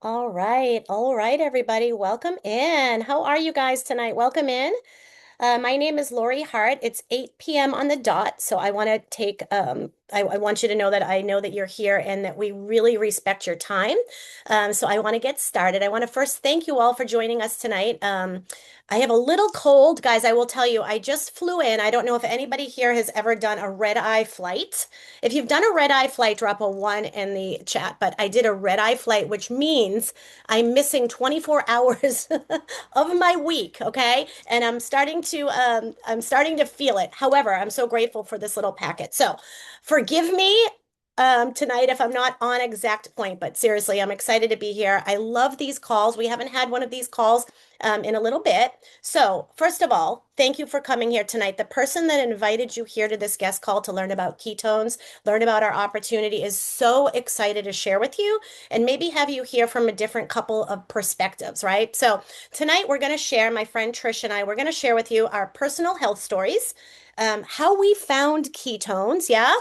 All right, everybody. Welcome in. How are you guys tonight? Welcome in. My name is Lori Hart. It's 8 p.m. on the dot. So I want to I want you to know that I know that you're here and that we really respect your time. So I want to get started. I want to first thank you all for joining us tonight. I have a little cold, guys. I will tell you, I just flew in. I don't know if anybody here has ever done a red eye flight. If you've done a red eye flight, drop a one in the chat. But I did a red eye flight, which means I'm missing 24 hours of my week, okay? And I'm starting to feel it. However, I'm so grateful for this little packet. So, forgive me tonight if I'm not on exact point, but seriously, I'm excited to be here. I love these calls. We haven't had one of these calls in a little bit. So, first of all, thank you for coming here tonight. The person that invited you here to this guest call to learn about ketones, learn about our opportunity, is so excited to share with you and maybe have you hear from a different couple of perspectives, right? So, tonight we're going to share, my friend Trish and I, we're going to share with you our personal health stories, how we found ketones, yeah,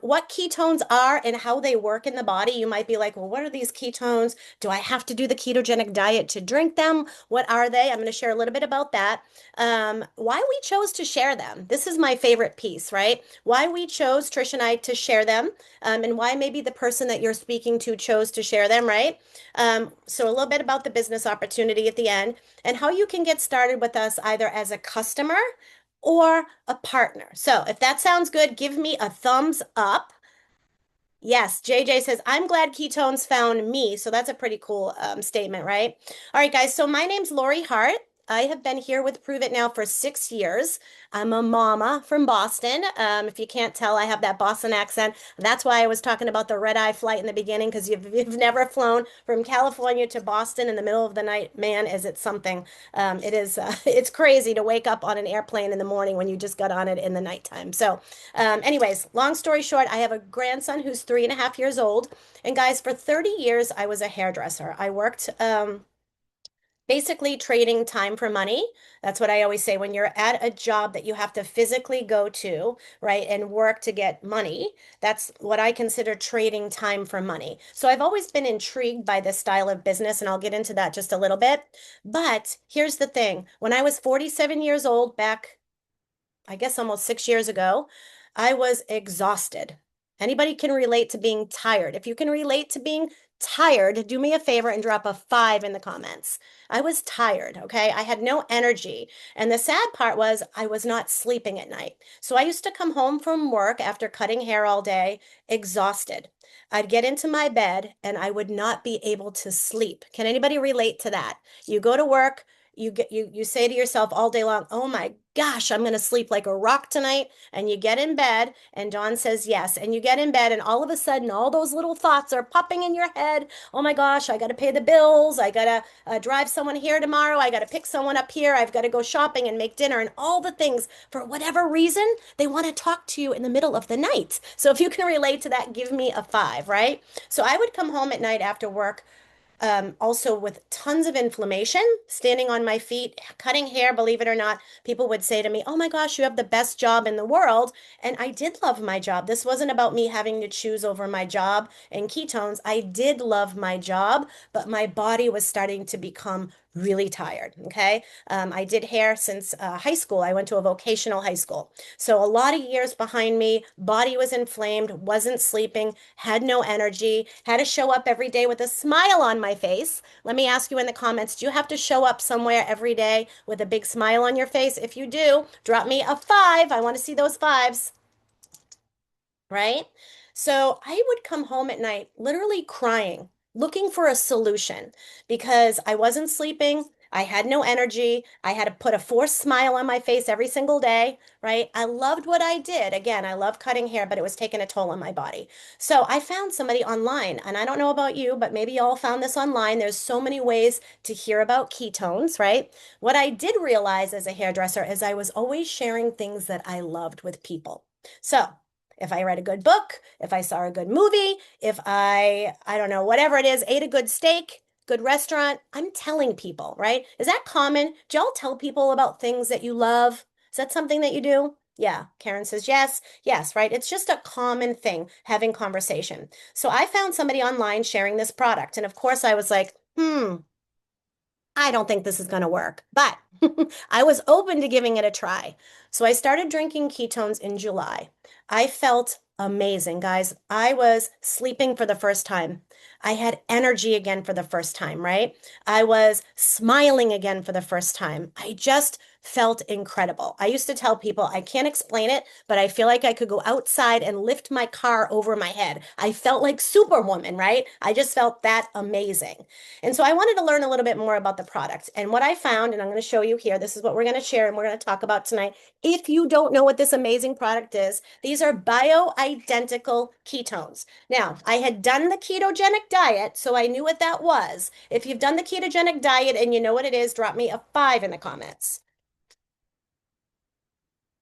what ketones are and how they work in the body. You might be like, well, what are these ketones? Do I have to do the ketogenic diet to drink them? What are they? I'm going to share a little bit about that. Why we chose to share them. This is my favorite piece, right? Why we chose, Trish and I, to share them, and why maybe the person that you're speaking to chose to share them, right? So a little bit about the business opportunity at the end and how you can get started with us either as a customer or a partner. So if that sounds good, give me a thumbs up. Yes, JJ says, I'm glad ketones found me. So that's a pretty cool statement, right? All right, guys. So my name's Lori Hart. I have been here with Prove It now for 6 years. I'm a mama from Boston. If you can't tell, I have that Boston accent. That's why I was talking about the red eye flight in the beginning, because you've never flown from California to Boston in the middle of the night. Man, is it something. It's crazy to wake up on an airplane in the morning when you just got on it in the nighttime. So anyways, long story short, I have a grandson who's 3.5 years old. And guys, for 30 years, I was a hairdresser. I worked basically trading time for money. That's what I always say when you're at a job that you have to physically go to, right, and work to get money. That's what I consider trading time for money. So I've always been intrigued by this style of business, and I'll get into that just a little bit. But here's the thing. When I was 47 years old, back I guess almost 6 years ago, I was exhausted. Anybody can relate to being tired. If you can relate to being tired, do me a favor and drop a five in the comments. I was tired, okay? I had no energy. And the sad part was I was not sleeping at night. So I used to come home from work after cutting hair all day, exhausted. I'd get into my bed and I would not be able to sleep. Can anybody relate to that? You go to work, you say to yourself all day long, "Oh my gosh, I'm going to sleep like a rock tonight." And you get in bed and Dawn says yes. And you get in bed and all of a sudden all those little thoughts are popping in your head. "Oh my gosh, I got to pay the bills. I got to drive someone here tomorrow. I got to pick someone up here. I've got to go shopping and make dinner," and all the things. For whatever reason, they want to talk to you in the middle of the night. So if you can relate to that, give me a five, right? So I would come home at night after work, also with tons of inflammation, standing on my feet, cutting hair. Believe it or not, people would say to me, "Oh my gosh, you have the best job in the world." And I did love my job. This wasn't about me having to choose over my job and ketones. I did love my job, but my body was starting to become really tired. Okay. I did hair since high school. I went to a vocational high school. So a lot of years behind me, body was inflamed, wasn't sleeping, had no energy, had to show up every day with a smile on my face. Let me ask you in the comments, do you have to show up somewhere every day with a big smile on your face? If you do, drop me a five. I want to see those fives, right? So I would come home at night literally crying, looking for a solution because I wasn't sleeping. I had no energy. I had to put a forced smile on my face every single day, right? I loved what I did. Again, I love cutting hair, but it was taking a toll on my body. So I found somebody online, and I don't know about you, but maybe y'all found this online. There's so many ways to hear about ketones, right? What I did realize as a hairdresser is I was always sharing things that I loved with people. So if I read a good book, if I saw a good movie, if I don't know, whatever it is, ate a good steak, good restaurant, I'm telling people, right? Is that common? Do y'all tell people about things that you love? Is that something that you do? Yeah. Karen says yes. Yes, right? It's just a common thing having conversation. So I found somebody online sharing this product. And of course, I was like, I don't think this is going to work, but I was open to giving it a try. So I started drinking ketones in July. I felt amazing, guys. I was sleeping for the first time. I had energy again for the first time, right? I was smiling again for the first time. I just felt incredible. I used to tell people I can't explain it, but I feel like I could go outside and lift my car over my head. I felt like Superwoman, right? I just felt that amazing. And so I wanted to learn a little bit more about the product. And what I found, and I'm going to show you here, this is what we're going to share and we're going to talk about tonight. If you don't know what this amazing product is, these are bioidentical ketones. Now, I had done the ketogenic diet, so I knew what that was. If you've done the ketogenic diet and you know what it is, drop me a 5 in the comments.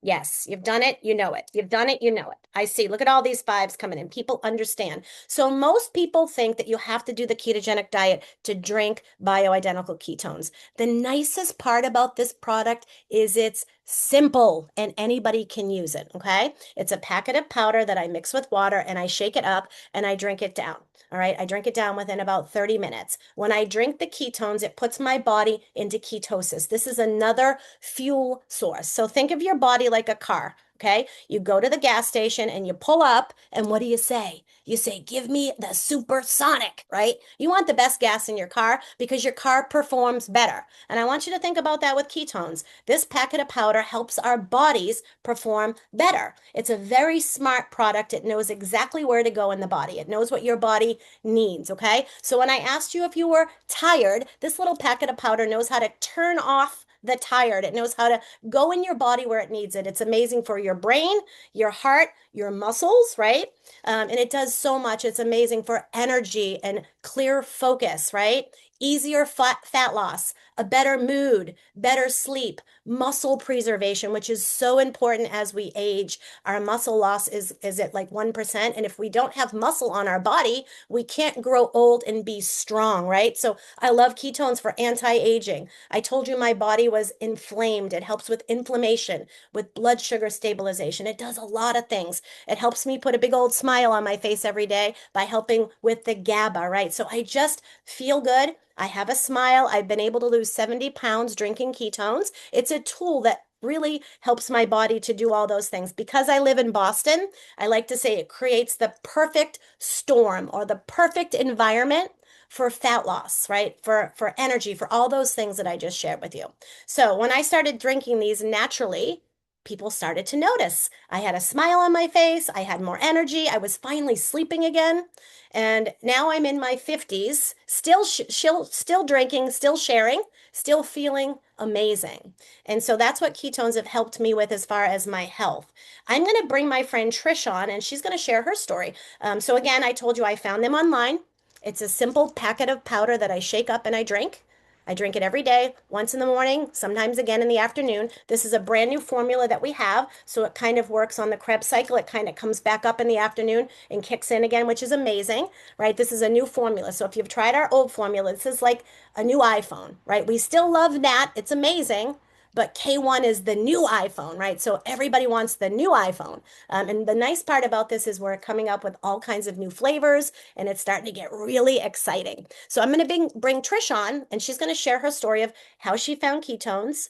Yes, you've done it, you know it. You've done it, you know it. I see. Look at all these fives coming in. People understand. So most people think that you have to do the ketogenic diet to drink bioidentical ketones. The nicest part about this product is it's simple and anybody can use it, okay? It's a packet of powder that I mix with water and I shake it up and I drink it down. All right, I drink it down within about 30 minutes. When I drink the ketones, it puts my body into ketosis. This is another fuel source. So think of your body like a car. Okay. You go to the gas station and you pull up, and what do you say? You say, give me the supersonic, right? You want the best gas in your car because your car performs better. And I want you to think about that with ketones. This packet of powder helps our bodies perform better. It's a very smart product. It knows exactly where to go in the body. It knows what your body needs. Okay. So when I asked you if you were tired, this little packet of powder knows how to turn off the tired. It knows how to go in your body where it needs it. It's amazing for your brain, your heart, your muscles, right? And it does so much. It's amazing for energy and clear focus, right? Easier fat loss, a better mood, better sleep, muscle preservation, which is so important as we age. Our muscle loss is at like 1%. And if we don't have muscle on our body, we can't grow old and be strong, right? So I love ketones for anti-aging. I told you my body was inflamed. It helps with inflammation, with blood sugar stabilization. It does a lot of things. It helps me put a big old smile on my face every day by helping with the GABA, right? So I just feel good. I have a smile. I've been able to lose 70 pounds drinking ketones. It's a tool that really helps my body to do all those things. Because I live in Boston, I like to say it creates the perfect storm or the perfect environment for fat loss, right? For energy, for all those things that I just shared with you. So when I started drinking these naturally, people started to notice. I had a smile on my face, I had more energy, I was finally sleeping again. And now I'm in my 50s, still drinking, still sharing, still feeling amazing. And so that's what ketones have helped me with as far as my health. I'm going to bring my friend Trish on and she's going to share her story. So again, I told you I found them online. It's a simple packet of powder that I shake up and I drink. I drink it every day, once in the morning, sometimes again in the afternoon. This is a brand new formula that we have, so it kind of works on the Krebs cycle. It kind of comes back up in the afternoon and kicks in again, which is amazing, right? This is a new formula. So if you've tried our old formula, this is like a new iPhone, right? We still love Nat. It's amazing. But K1 is the new iPhone, right? So everybody wants the new iPhone. And the nice part about this is we're coming up with all kinds of new flavors and it's starting to get really exciting. So I'm going to bring Trish on and she's going to share her story of how she found ketones,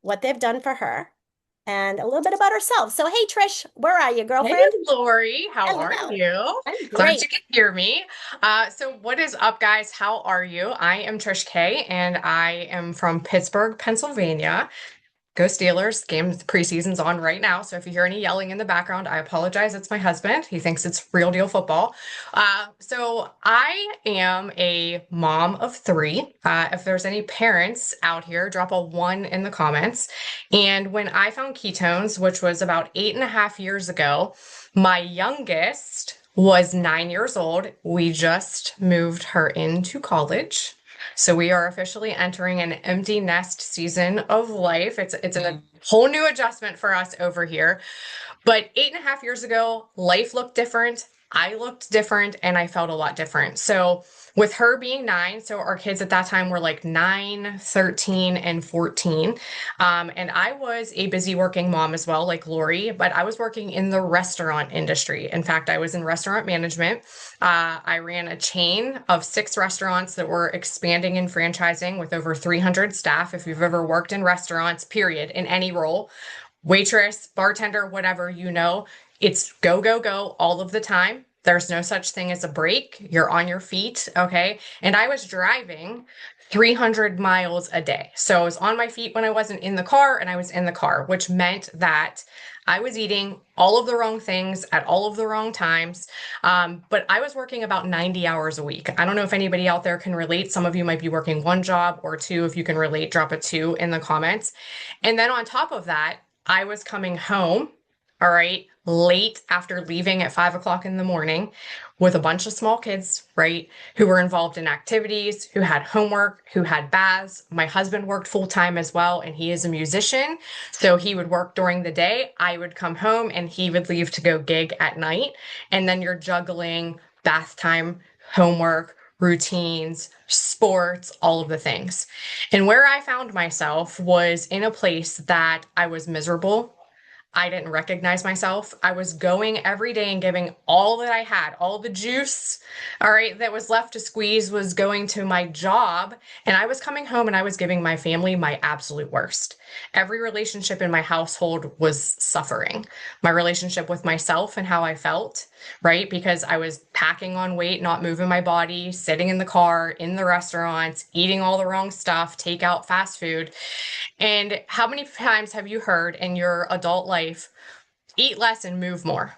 what they've done for her, and a little bit about herself. So, hey, Trish, where are you, Hey, girlfriend? Lori, how are Hello. you? I'm Glad great. you can hear me. So what is up, guys? How are you? I am Trish K, and I am from Pittsburgh, Pennsylvania. Go Steelers. Game preseason's on right now. So if you hear any yelling in the background, I apologize. It's my husband. He thinks it's real deal football. So I am a mom of three. If there's any parents out here, drop a one in the comments. And when I found ketones, which was about 8.5 years ago, my youngest was 9 years old. We just moved her into college. So we are officially entering an empty nest season of life. It's a whole new adjustment for us over here. But 8.5 years ago, life looked different. I looked different and I felt a lot different. So with her being 9, so our kids at that time were like 9, 13, and 14. And I was a busy working mom as well, like Lori, but I was working in the restaurant industry. In fact, I was in restaurant management. I ran a chain of 6 restaurants that were expanding and franchising with over 300 staff. If you've ever worked in restaurants, period, in any role, waitress, bartender, whatever, it's go, go, go all of the time. There's no such thing as a break. You're on your feet. Okay. And I was driving 300 miles a day. So I was on my feet when I wasn't in the car, and I was in the car, which meant that I was eating all of the wrong things at all of the wrong times. But I was working about 90 hours a week. I don't know if anybody out there can relate. Some of you might be working one job or two. If you can relate, drop a two in the comments. And then on top of that, I was coming home, all right, late after leaving at 5 o'clock in the morning with a bunch of small kids, right, who were involved in activities, who had homework, who had baths. My husband worked full time as well, and he is a musician. So he would work during the day. I would come home and he would leave to go gig at night. And then you're juggling bath time, homework, routines, sports, all of the things. And where I found myself was in a place that I was miserable. I didn't recognize myself. I was going every day and giving all that I had, all the juice, all right, that was left to squeeze was going to my job. And I was coming home and I was giving my family my absolute worst. Every relationship in my household was suffering. My relationship with myself and how I felt, right? Because I was packing on weight, not moving my body, sitting in the car, in the restaurants, eating all the wrong stuff, takeout, fast food. And how many times have you heard in your adult life, eat less and move more?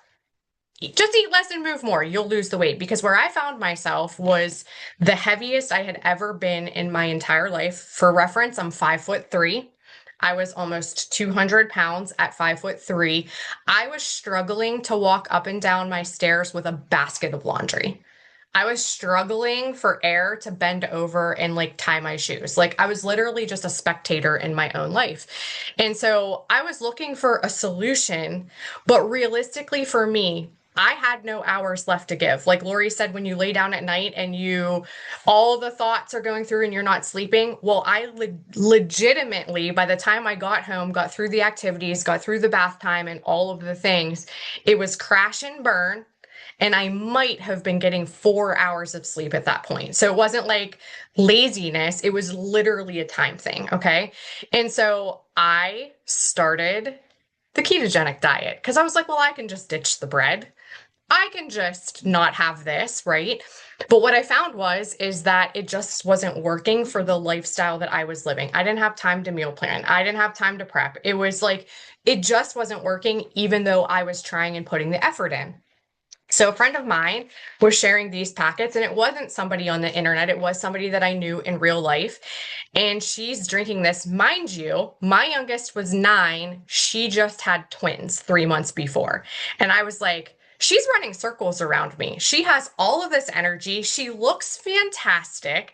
Just eat less and move more. You'll lose the weight. Because where I found myself was the heaviest I had ever been in my entire life. For reference, I'm 5'3". I was almost 200 pounds at 5'3". I was struggling to walk up and down my stairs with a basket of laundry. I was struggling for air to bend over and like tie my shoes. Like I was literally just a spectator in my own life. And so I was looking for a solution, but realistically for me, I had no hours left to give. Like Lori said, when you lay down at night and all the thoughts are going through and you're not sleeping. Well, I legitimately, by the time I got home, got through the activities, got through the bath time and all of the things, it was crash and burn. And I might have been getting 4 hours of sleep at that point. So it wasn't like laziness, it was literally a time thing. Okay. And so I started the ketogenic diet because I was like, well, I can just ditch the bread. I can just not have this, right? But what I found is that it just wasn't working for the lifestyle that I was living. I didn't have time to meal plan. I didn't have time to prep. It was like, it just wasn't working, even though I was trying and putting the effort in. So a friend of mine was sharing these packets, and it wasn't somebody on the internet. It was somebody that I knew in real life. And she's drinking this. Mind you, my youngest was 9. She just had twins 3 months before. And I was like, she's running circles around me. She has all of this energy. She looks fantastic.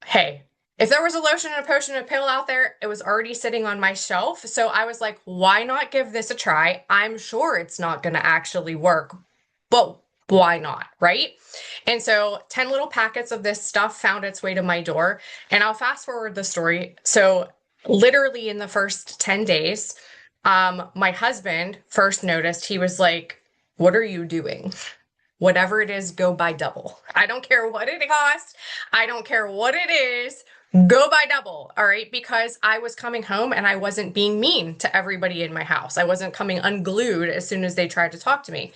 Hey, if there was a lotion and a potion and a pill out there, it was already sitting on my shelf. So I was like, why not give this a try? I'm sure it's not going to actually work, but why not? Right. And so 10 little packets of this stuff found its way to my door. And I'll fast forward the story. So literally in the first 10 days, my husband first noticed. He was like, what are you doing? Whatever it is, go buy double. I don't care what it costs. I don't care what it is. Go buy double. All right. Because I was coming home and I wasn't being mean to everybody in my house. I wasn't coming unglued as soon as they tried to talk to me.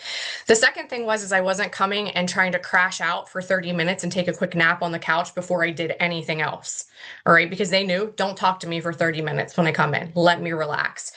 The second thing is I wasn't coming and trying to crash out for 30 minutes and take a quick nap on the couch before I did anything else. All right. Because they knew, don't talk to me for 30 minutes when I come in. Let me relax.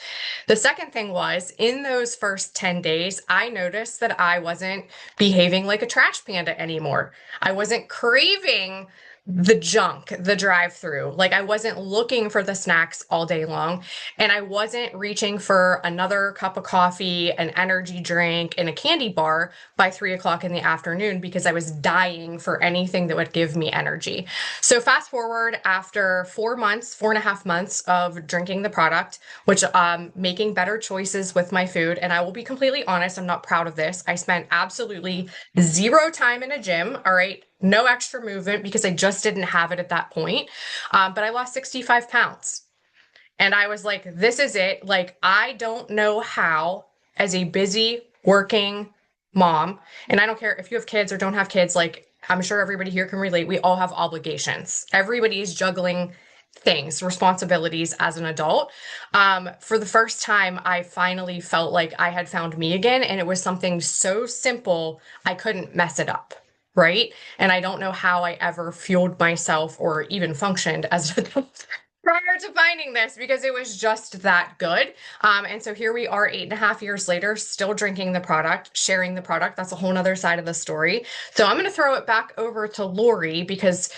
The second thing was in those first 10 days, I noticed that I wasn't behaving like a trash panda anymore. I wasn't craving the junk, the drive-through. Like I wasn't looking for the snacks all day long, and I wasn't reaching for another cup of coffee, an energy drink, and a candy bar by 3 o'clock in the afternoon because I was dying for anything that would give me energy. So fast forward after 4 months, 4.5 months of drinking the product, which making better choices with my food. And I will be completely honest, I'm not proud of this. I spent absolutely zero time in a gym. All right. no extra movement because I just didn't have it at that point. But I lost 65 pounds. And I was like, this is it. Like, I don't know how, as a busy working mom, and I don't care if you have kids or don't have kids, like, I'm sure everybody here can relate. We all have obligations. Everybody is juggling things, responsibilities as an adult. For the first time, I finally felt like I had found me again, and it was something so simple, I couldn't mess it up. Right. And I don't know how I ever fueled myself or even functioned as an adult prior to finding this because it was just that good. And so here we are 8.5 years later, still drinking the product, sharing the product. That's a whole nother side of the story. So I'm going to throw it back over to Lori because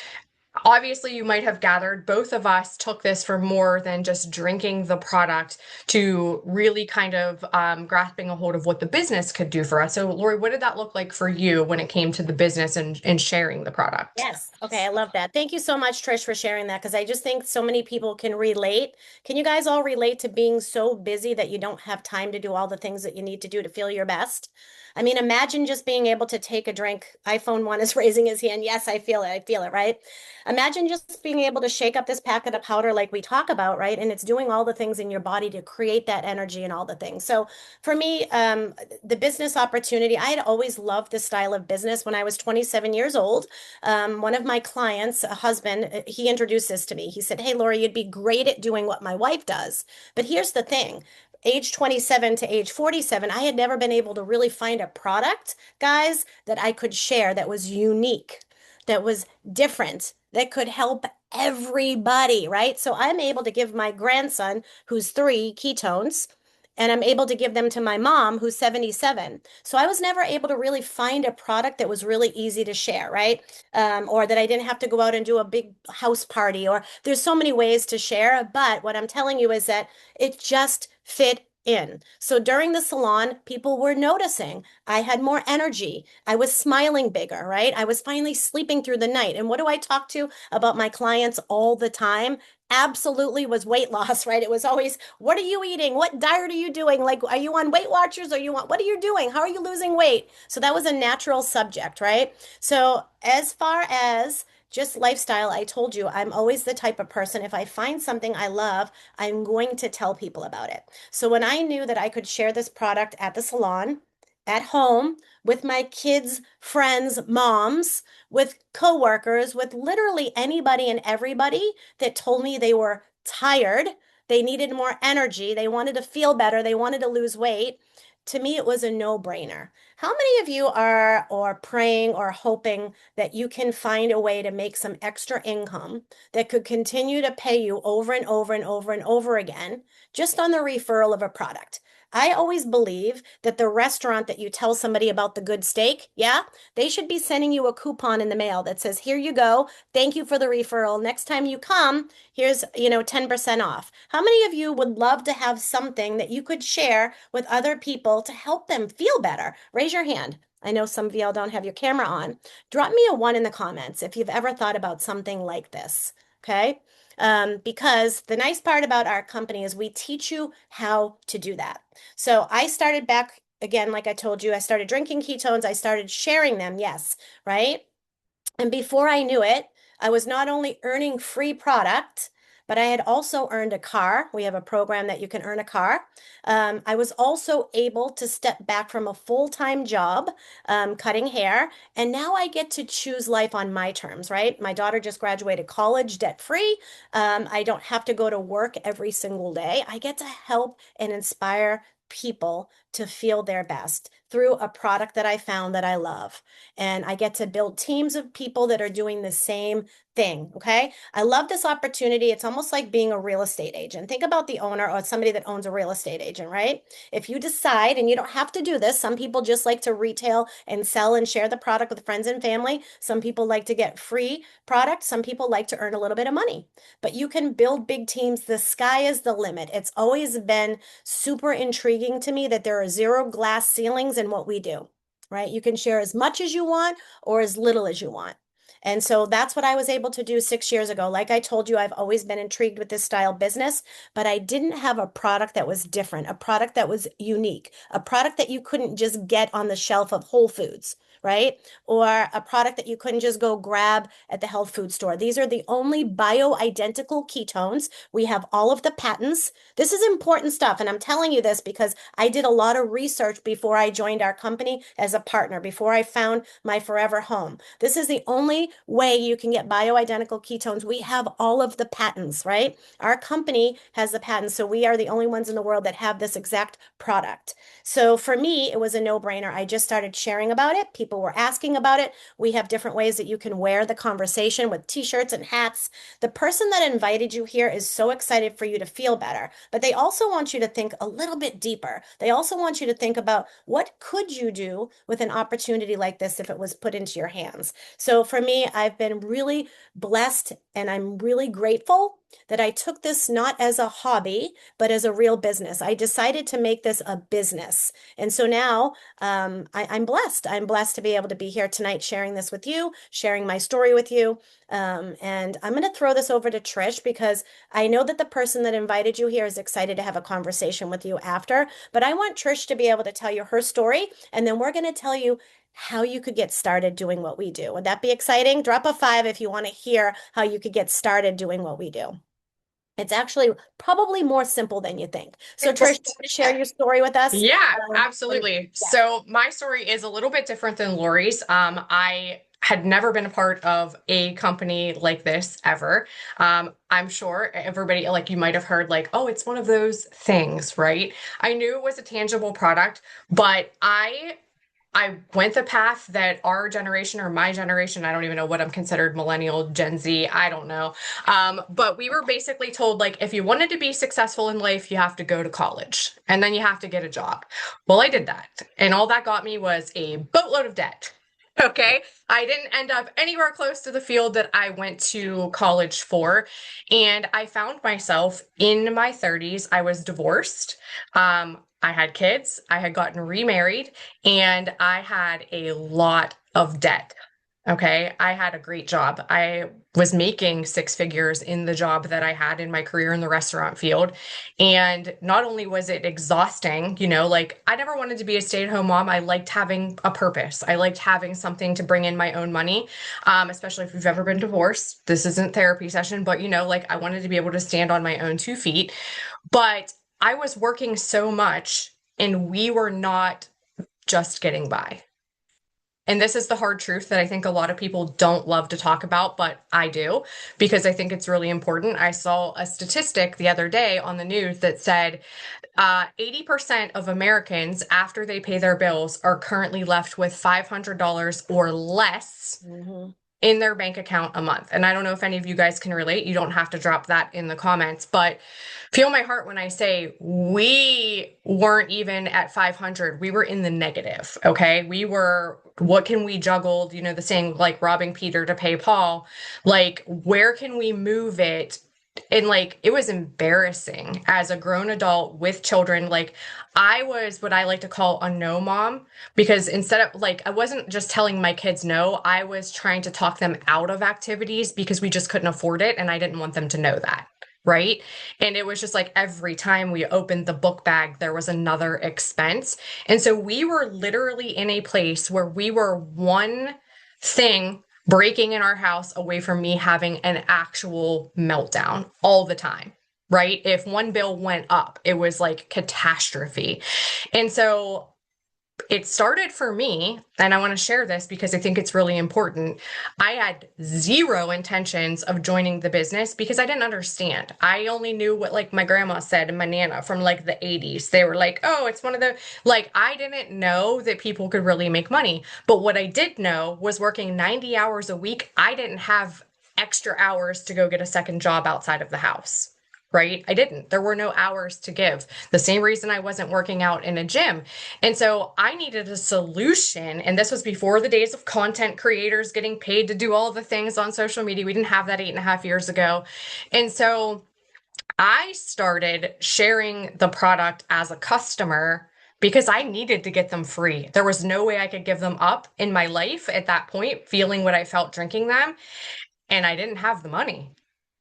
obviously you might have gathered both of us took this for more than just drinking the product to really kind of grasping a hold of what the business could do for us. So Lori, what did that look like for you when it came to the business and sharing the product? Yes. Okay, I love that. Thank you so much, Trish, for sharing that because I just think so many people can relate. Can you guys all relate to being so busy that you don't have time to do all the things that you need to do to feel your best? I mean, imagine just being able to take a drink. iPhone 1 is raising his hand. Yes, I feel it. I feel it, right? Imagine just being able to shake up this packet of powder like we talk about, right? And it's doing all the things in your body to create that energy and all the things. So for me, the business opportunity, I had always loved this style of business. When I was 27 years old, one of my clients, a husband, he introduced this to me. He said, "Hey, Lori, you'd be great at doing what my wife does. But here's the thing." Age 27 to age 47, I had never been able to really find a product, guys, that I could share that was unique, that was different, that could help everybody, right? So I'm able to give my grandson, who's 3, ketones, and I'm able to give them to my mom, who's 77. So I was never able to really find a product that was really easy to share, right? Or that I didn't have to go out and do a big house party, or there's so many ways to share. But what I'm telling you is that it just fit in. So during the salon, people were noticing I had more energy. I was smiling bigger, right? I was finally sleeping through the night. And what do I talk to about my clients all the time? Absolutely was weight loss, right? It was always, what are you eating? What diet are you doing? Like, are you on Weight Watchers? Or you want, what are you doing? How are you losing weight? So that was a natural subject, right? So as far as just lifestyle, I told you, I'm always the type of person, if I find something I love, I'm going to tell people about it. So when I knew that I could share this product at the salon, at home, with my kids, friends, moms, with coworkers, with literally anybody and everybody that told me they were tired, they needed more energy, they wanted to feel better, they wanted to lose weight, to me it was a no-brainer. How many of you are or praying or hoping that you can find a way to make some extra income that could continue to pay you over and over and over and over again just on the referral of a product? I always believe that the restaurant that you tell somebody about the good steak, yeah, they should be sending you a coupon in the mail that says, "Here you go. Thank you for the referral. Next time you come, here's, 10% off." How many of you would love to have something that you could share with other people to help them feel better? Raise your hand. I know some of y'all don't have your camera on. Drop me a 1 in the comments if you've ever thought about something like this. Okay? Because the nice part about our company is we teach you how to do that. So I started back again, like I told you, I started drinking ketones. I started sharing them. Yes, right? And before I knew it, I was not only earning free product, but I had also earned a car. We have a program that you can earn a car. I was also able to step back from a full-time job, cutting hair, and now I get to choose life on my terms, right? My daughter just graduated college debt-free. I don't have to go to work every single day. I get to help and inspire people to feel their best through a product that I found that I love. And I get to build teams of people that are doing the same thing. Okay. I love this opportunity. It's almost like being a real estate agent. Think about the owner or somebody that owns a real estate agent, right? If you decide, and you don't have to do this, some people just like to retail and sell and share the product with friends and family. Some people like to get free product. Some people like to earn a little bit of money, but you can build big teams. The sky is the limit. It's always been super intriguing to me that there are zero glass ceilings in what we do, right? You can share as much as you want or as little as you want. And so that's what I was able to do 6 years ago. Like I told you, I've always been intrigued with this style business, but I didn't have a product that was different, a product that was unique, a product that you couldn't just get on the shelf of Whole Foods, right? Or a product that you couldn't just go grab at the health food store. These are the only bioidentical ketones. We have all of the patents. This is important stuff. And I'm telling you this because I did a lot of research before I joined our company as a partner, before I found my forever home. This is the only way you can get bioidentical ketones. We have all of the patents, right? Our company has the patents. So we are the only ones in the world that have this exact product. So for me, it was a no-brainer. I just started sharing about it. People were asking about it. We have different ways that you can wear the conversation with t-shirts and hats. The person that invited you here is so excited for you to feel better, but they also want you to think a little bit deeper. They also want you to think about what could you do with an opportunity like this if it was put into your hands. So for me, I've been really blessed and I'm really grateful that I took this not as a hobby, but as a real business. I decided to make this a business. And so now I'm blessed. I'm blessed to be able to be here tonight sharing this with you, sharing my story with you. And I'm going to throw this over to Trish because I know that the person that invited you here is excited to have a conversation with you after. But I want Trish to be able to tell you her story, and then we're going to tell you how you could get started doing what we do. Would that be exciting? Drop a 5 if you want to hear how you could get started doing what we do. It's actually probably more simple than you think. So, Trish, you want to share your story with us? Yeah, Or, absolutely. yeah. So my story is a little bit different than Lori's. I had never been a part of a company like this ever. I'm sure everybody, like you might have heard, like, oh, it's one of those things, right? I knew it was a tangible product, but I went the path that our generation or my generation, I don't even know what I'm considered, millennial, Gen Z, I don't know. But we were basically told, like, if you wanted to be successful in life, you have to go to college and then you have to get a job. Well, I did that. And all that got me was a boatload of debt. Okay. I didn't end up anywhere close to the field that I went to college for. And I found myself in my 30s. I was divorced. I had kids. I had gotten remarried and I had a lot of debt. Okay. I had a great job. I was making 6 figures in the job that I had in my career in the restaurant field. And not only was it exhausting, like I never wanted to be a stay-at-home mom. I liked having a purpose. I liked having something to bring in my own money, especially if you've ever been divorced. This isn't therapy session, but like I wanted to be able to stand on my own 2 feet. But I was working so much and we were not just getting by. And this is the hard truth that I think a lot of people don't love to talk about, but I do because I think it's really important. I saw a statistic the other day on the news that said 80% of Americans, after they pay their bills, are currently left with $500 or less Mhm. in their bank account a month. And I don't know if any of you guys can relate. You don't have to drop that in the comments, but feel my heart when I say we weren't even at 500. We were in the negative. Okay. We were, what can we juggle? The saying like robbing Peter to pay Paul. Like, where can we move it? And like, it was embarrassing as a grown adult with children. Like, I was what I like to call a no mom because instead of like, I wasn't just telling my kids no, I was trying to talk them out of activities because we just couldn't afford it. And I didn't want them to know that. Right. And it was just like every time we opened the book bag, there was another expense. And so we were literally in a place where we were one thing breaking in our house away from me having an actual meltdown all the time. Right. If one bill went up, it was like catastrophe. And so it started for me, and I want to share this because I think it's really important. I had zero intentions of joining the business because I didn't understand. I only knew what like my grandma said and my nana from like the 80s. They were like, oh, it's one of the, like, I didn't know that people could really make money. But what I did know was working 90 hours a week, I didn't have extra hours to go get a second job outside of the house. Right? I didn't. There were no hours to give. The same reason I wasn't working out in a gym. And so I needed a solution. And this was before the days of content creators getting paid to do all the things on social media. We didn't have that 8.5 years ago. And so I started sharing the product as a customer because I needed to get them free. There was no way I could give them up in my life at that point, feeling what I felt drinking them. And I didn't have the money.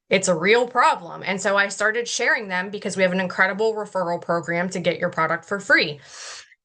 It's a real problem. And so I started sharing them because we have an incredible referral program to get your product for free.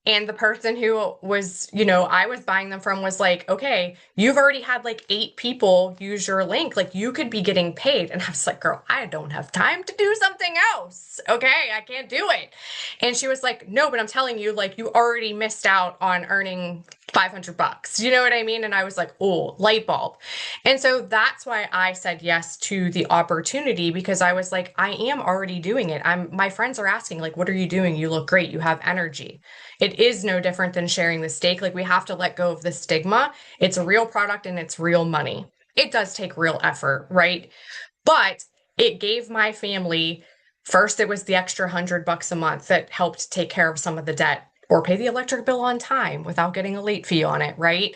And the person who was, I was buying them from was like, okay, you've already had like 8 people use your link. Like you could be getting paid. And I was like, girl, I don't have time to do something else. Okay. I can't do it. And she was like, no, but I'm telling you, like you already missed out on earning $500. You know what I mean? And I was like, oh, light bulb. And so that's why I said yes to the opportunity because I was like, I am already doing it. My friends are asking, like, what are you doing? You look great. You have energy. It is no different than sharing the steak. Like we have to let go of the stigma. It's a real product and it's real money. It does take real effort, right? But it gave my family first, it was the extra $100 a month that helped take care of some of the debt or pay the electric bill on time without getting a late fee on it, right?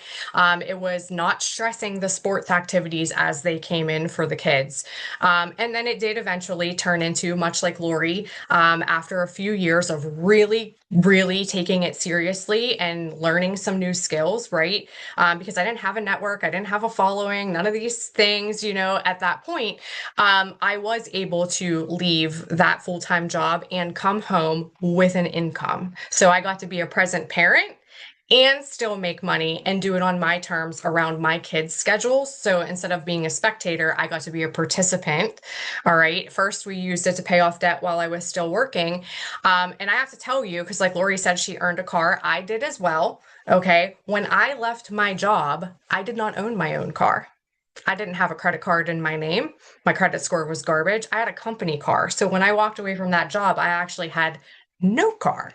It was not stressing the sports activities as they came in for the kids. And then it did eventually turn into, much like Lori, after a few years of really, really taking it seriously and learning some new skills, right? Because I didn't have a network, I didn't have a following, none of these things, at that point. I was able to leave that full time job and come home with an income. So I got to be a present parent and still make money and do it on my terms around my kids' schedules. So instead of being a spectator, I got to be a participant. All right. First, we used it to pay off debt while I was still working. And I have to tell you, because like Lori said, she earned a car. I did as well. Okay. When I left my job, I did not own my own car. I didn't have a credit card in my name. My credit score was garbage. I had a company car. So when I walked away from that job, I actually had no car.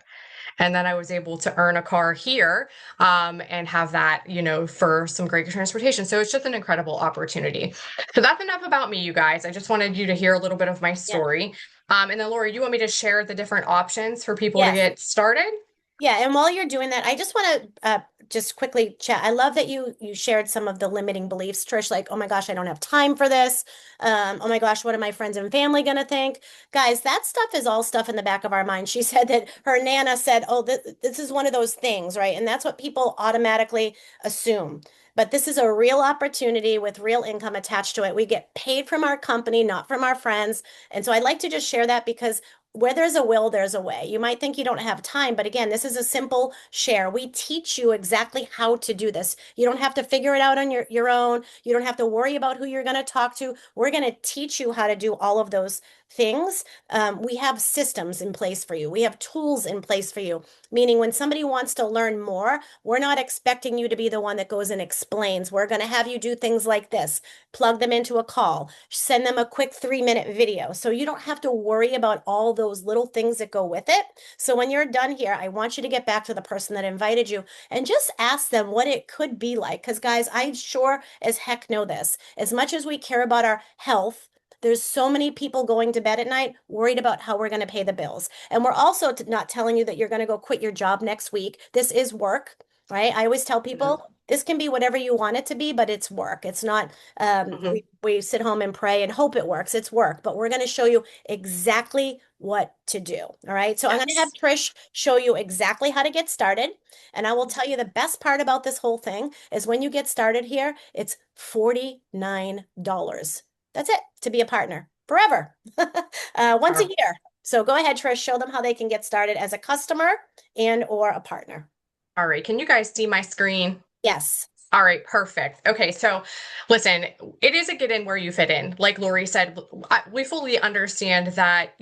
And then I was able to earn a car here and have that, for some great transportation. So it's just an incredible opportunity. So that's enough about me, you guys. I just wanted you to hear a little bit of my Yeah. story. And then, Lori, you want me to share the different options for people to Yes. get started? Yeah, and while you're doing that, I just want to just quickly chat. I love that you shared some of the limiting beliefs, Trish, like, oh my gosh, I don't have time for this. Oh my gosh, what are my friends and family gonna think? Guys, that stuff is all stuff in the back of our mind. She said that her nana said, oh, this is one of those things, right? And that's what people automatically assume. But this is a real opportunity with real income attached to it. We get paid from our company, not from our friends. And so I'd like to just share that because where there's a will, there's a way. You might think you don't have time, but again, this is a simple share. We teach you exactly how to do this. You don't have to figure it out on your own. You don't have to worry about who you're going to talk to. We're going to teach you how to do all of those things. We have systems in place for you. We have tools in place for you, meaning when somebody wants to learn more, we're not expecting you to be the one that goes and explains. We're going to have you do things like this, plug them into a call, send them a quick 3-minute video. So you don't have to worry about all those little things that go with it. So when you're done here, I want you to get back to the person that invited you and just ask them what it could be like. Because, guys, I sure as heck know this. As much as we care about our health, there's so many people going to bed at night worried about how we're going to pay the bills. And we're also not telling you that you're going to go quit your job next week. This is work, right? I always tell Mhm. people this can be whatever you want it to be, but it's work. It's not, Mhm. we sit home and pray and hope it works. It's work, but we're going to show you exactly what to do. All right. So I'm going to have Yes. Trish show you exactly how to get started. And I will tell you the best part about this whole thing is when you get started here, it's $49. That's it to be a partner forever, once a All year. So go ahead, Trish, show them how they can get started as a customer and or a partner. all right. Can you guys see my screen? Yes. All right, perfect. Okay, so listen, it is a get in where you fit in. Like Lori said, we fully understand that,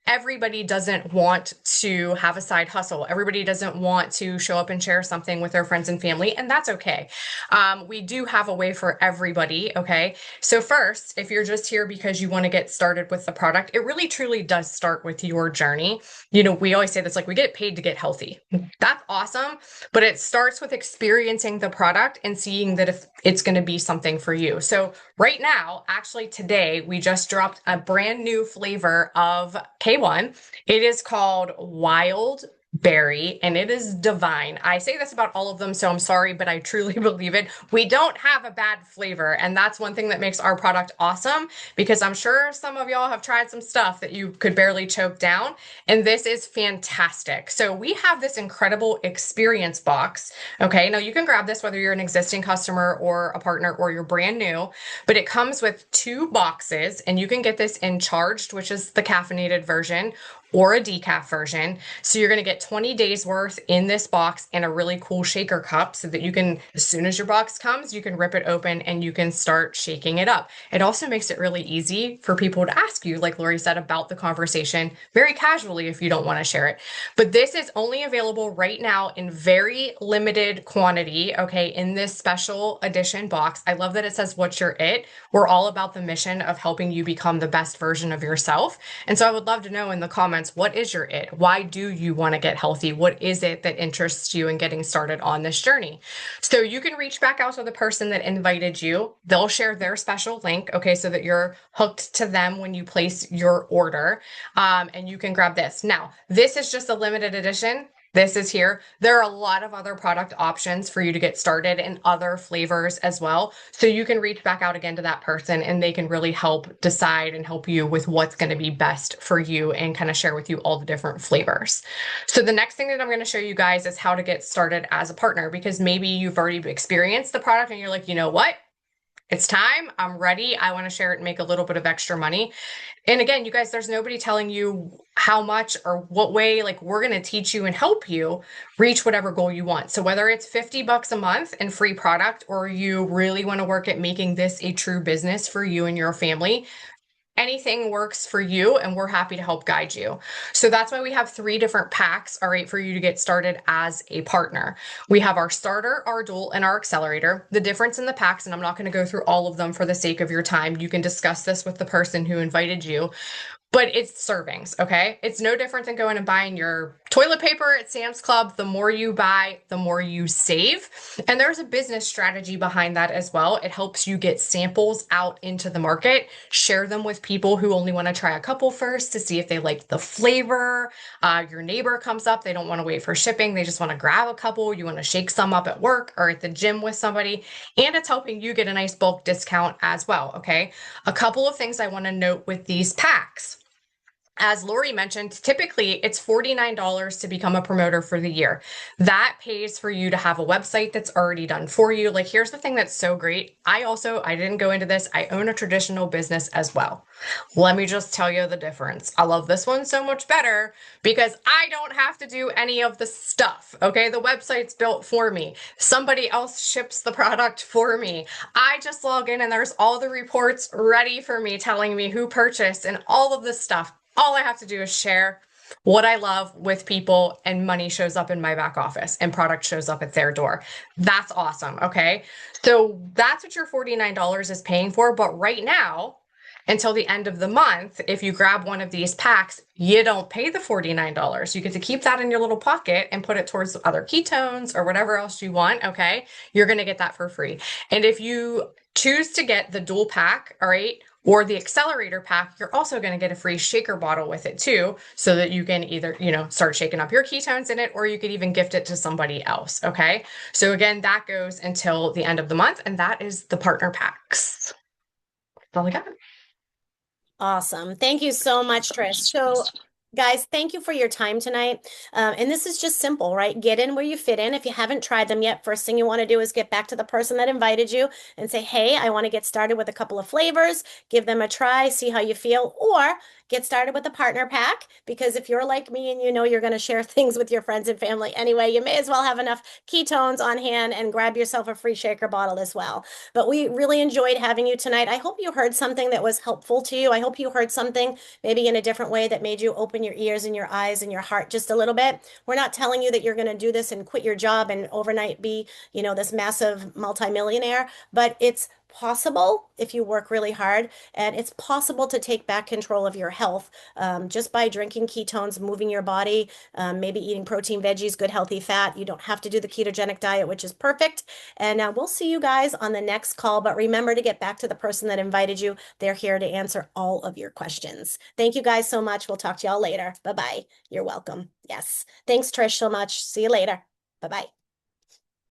everybody doesn't want to have a side hustle. Everybody doesn't want to show up and share something with their friends and family, and that's okay. We do have a way for everybody, okay? So first, if you're just here because you want to get started with the product, it really truly does start with your journey. We always say this, like we get paid to get healthy. That's awesome. But it starts with experiencing the product and seeing that if it's going to be something for you. So right now, actually today, we just dropped a brand new flavor of K1. It is called Wild Berry and it is divine. I say this about all of them, so I'm sorry, but I truly believe it. We don't have a bad flavor, and that's one thing that makes our product awesome because I'm sure some of y'all have tried some stuff that you could barely choke down, and this is fantastic. So we have this incredible experience box. Okay, now you can grab this whether you're an existing customer or a partner or you're brand new, but it comes with 2 boxes and you can get this in charged, which is the caffeinated version, or a decaf version. So you're going to get 20 days worth in this box and a really cool shaker cup so that you can, as soon as your box comes, you can rip it open and you can start shaking it up. It also makes it really easy for people to ask you, like Lori said, about the conversation very casually if you don't want to share it. But this is only available right now in very limited quantity, okay, in this special edition box. I love that it says, "What's your it?" We're all about the mission of helping you become the best version of yourself. And so I would love to know in the comments, what is your it? Why do you want to get healthy? What is it that interests you in getting started on this journey? So you can reach back out to the person that invited you. They'll share their special link, okay, so that you're hooked to them when you place your order. And you can grab this. Now, this is just a limited edition. This is here. There are a lot of other product options for you to get started and other flavors as well. So you can reach back out again to that person and they can really help decide and help you with what's going to be best for you and kind of share with you all the different flavors. So the next thing that I'm going to show you guys is how to get started as a partner, because maybe you've already experienced the product and you're like, you know what? It's time. I'm ready. I want to share it and make a little bit of extra money. And again, you guys, there's nobody telling you how much or what way. Like, we're going to teach you and help you reach whatever goal you want. So whether it's 50 bucks a month and free product, or you really want to work at making this a true business for you and your family, anything works for you and we're happy to help guide you. So that's why we have 3 different packs, all right, for you to get started as a partner. We have our starter, our dual, and our accelerator. The difference in the packs, and I'm not going to go through all of them for the sake of your time. You can discuss this with the person who invited you. But it's servings, okay? It's no different than going and buying your toilet paper at Sam's Club. The more you buy, the more you save. And there's a business strategy behind that as well. It helps you get samples out into the market, share them with people who only want to try a couple first to see if they like the flavor. Your neighbor comes up, they don't want to wait for shipping, they just want to grab a couple. You want to shake some up at work or at the gym with somebody. And it's helping you get a nice bulk discount as well, okay? A couple of things I want to note with these packs. As Lori mentioned, typically it's $49 to become a promoter for the year. That pays for you to have a website that's already done for you. Like, here's the thing that's so great. I didn't go into this. I own a traditional business as well. Let me just tell you the difference. I love this one so much better because I don't have to do any of the stuff. Okay. The website's built for me. Somebody else ships the product for me. I just log in and there's all the reports ready for me telling me who purchased and all of this stuff. All I have to do is share what I love with people, and money shows up in my back office and product shows up at their door. That's awesome. Okay. So that's what your $49 is paying for. But right now, until the end of the month, if you grab one of these packs, you don't pay the $49. You get to keep that in your little pocket and put it towards other ketones or whatever else you want. Okay. You're going to get that for free. And if you choose to get the dual pack, all right, or the accelerator pack, you're also going to get a free shaker bottle with it too, so that you can either, start shaking up your ketones in it, or you could even gift it to somebody else. Okay. So again, that goes until the end of the month, and that is the partner packs. That's all I got. Awesome. Thank you so much, Trish. So, guys, thank you for your time tonight. And this is just simple, right? Get in where you fit in. If you haven't tried them yet, first thing you want to do is get back to the person that invited you and say, hey, I want to get started with a couple of flavors, give them a try, see how you feel, or get started with a partner pack. Because if you're like me and you know you're going to share things with your friends and family anyway, you may as well have enough ketones on hand and grab yourself a free shaker bottle as well. But we really enjoyed having you tonight. I hope you heard something that was helpful to you. I hope you heard something maybe in a different way that made you open your ears and your eyes and your heart just a little bit. We're not telling you that you're going to do this and quit your job and overnight be, this massive multimillionaire, but it's possible if you work really hard, and it's possible to take back control of your health just by drinking ketones, moving your body, maybe eating protein, veggies, good healthy fat. You don't have to do the ketogenic diet, which is perfect. And we'll see you guys on the next call. But remember to get back to the person that invited you. They're here to answer all of your questions. Thank you guys so much. We'll talk to y'all later. Bye-bye. You're welcome. Yes. Thanks, Trish, so much. See you later. Bye-bye.